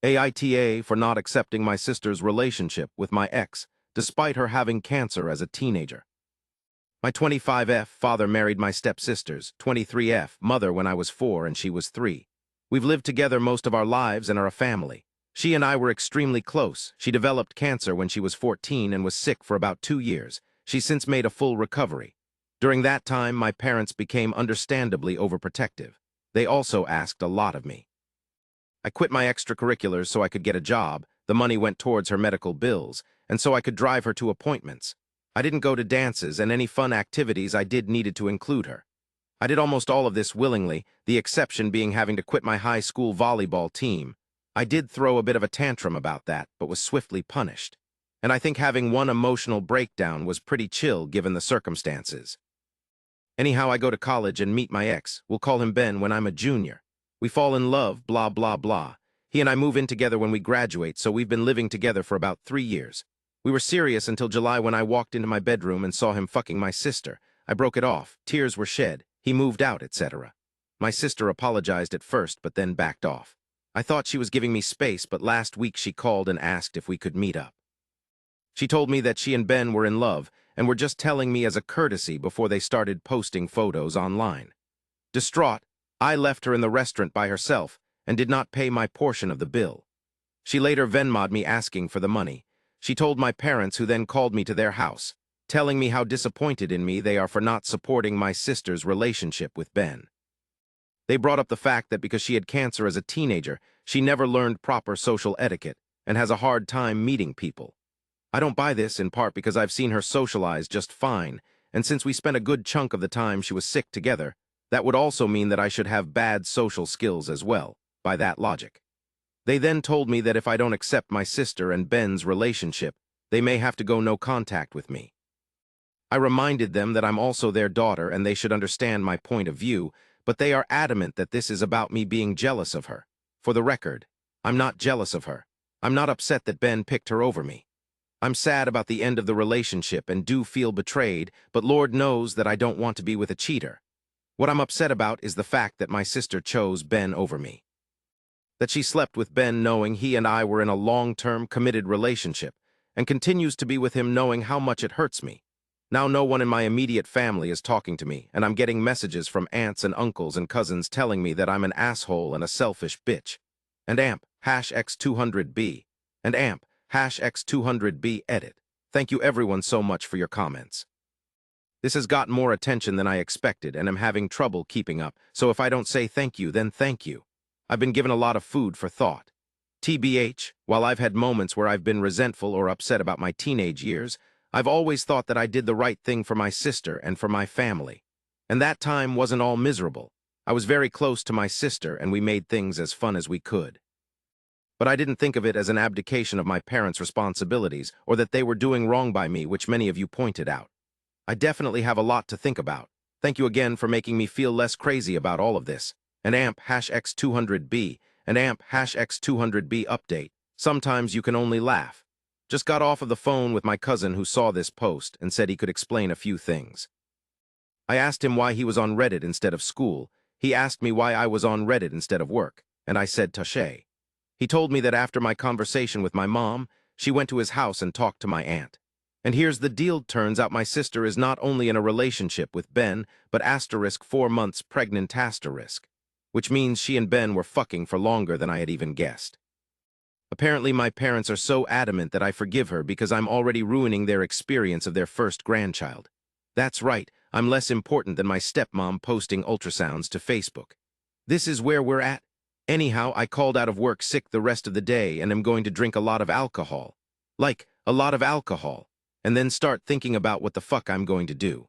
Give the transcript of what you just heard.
AITA for not accepting my sister's relationship with my ex, despite her having cancer as a teenager. My 25F father married my stepsister's 23F mother when I was 4 and she was 3. We've lived together most of our lives and are a family. She and I were extremely close. She developed cancer when she was 14 and was sick for about 2 years. She's since made a full recovery. During that time, my parents became understandably overprotective. They also asked a lot of me. I quit my extracurriculars so I could get a job. The money went towards her medical bills, and so I could drive her to appointments. I didn't go to dances, and any fun activities I did needed to include her. I did almost all of this willingly, the exception being having to quit my high school volleyball team. I did throw a bit of a tantrum about that, but was swiftly punished. And I think having one emotional breakdown was pretty chill given the circumstances. Anyhow, I go to college and meet my ex. We'll call him Ben when I'm a junior. We fall in love, blah, blah, blah. He and I move in together when we graduate, so we've been living together for about 3 years. We were serious until July when I walked into my bedroom and saw him fucking my sister. I broke it off. Tears were shed. He moved out, etc. My sister apologized at first, but then backed off. I thought she was giving me space, but last week she called and asked if we could meet up. She told me that she and Ben were in love and were just telling me as a courtesy before they started posting photos online. Distraught, I left her in the restaurant by herself and did not pay my portion of the bill. She later Venmo'd me asking for the money. She told my parents, who then called me to their house, telling me how disappointed in me they are for not supporting my sister's relationship with Ben. They brought up the fact that because she had cancer as a teenager, she never learned proper social etiquette and has a hard time meeting people. I don't buy this, in part because I've seen her socialize just fine, and since we spent a good chunk of the time she was sick together, that would also mean that I should have bad social skills as well, by that logic. They then told me that if I don't accept my sister and Ben's relationship, they may have to go no contact with me. I reminded them that I'm also their daughter and they should understand my point of view, but they are adamant that this is about me being jealous of her. For the record, I'm not jealous of her. I'm not upset that Ben picked her over me. I'm sad about the end of the relationship and do feel betrayed, but Lord knows that I don't want to be with a cheater. What I'm upset about is the fact that my sister chose Ben over me. That she slept with Ben knowing he and I were in a long-term committed relationship, and continues to be with him knowing how much it hurts me. Now no one in my immediate family is talking to me, and I'm getting messages from aunts and uncles and cousins telling me that I'm an asshole and a selfish bitch. And amp, #X200B. And amp, #X200B edit. Thank you everyone so much for your comments. This has got more attention than I expected, and I'm having trouble keeping up, so if I don't say thank you, then thank you. I've been given a lot of food for thought. TBH, while I've had moments where I've been resentful or upset about my teenage years, I've always thought that I did the right thing for my sister and for my family. And that time wasn't all miserable. I was very close to my sister and we made things as fun as we could. But I didn't think of it as an abdication of my parents' responsibilities or that they were doing wrong by me, which many of you pointed out. I definitely have a lot to think about. Thank you again for making me feel less crazy about all of this. And amp, #X200B, and amp, #X200B update. Sometimes you can only laugh. Just got off of the phone with my cousin who saw this post and said he could explain a few things. I asked him why he was on Reddit instead of school. He asked me why I was on Reddit instead of work, and I said touché. He told me that after my conversation with my mom, she went to his house and talked to my aunt. And here's the deal, turns out my sister is not only in a relationship with Ben, but *4 months pregnant *, which means she and Ben were fucking for longer than I had even guessed. Apparently my parents are so adamant that I forgive her because I'm already ruining their experience of their first grandchild. That's right, I'm less important than my stepmom posting ultrasounds to Facebook. This is where we're at. Anyhow, I called out of work sick the rest of the day and am going to drink a lot of alcohol. Like, a lot of alcohol. And then start thinking about what the fuck I'm going to do.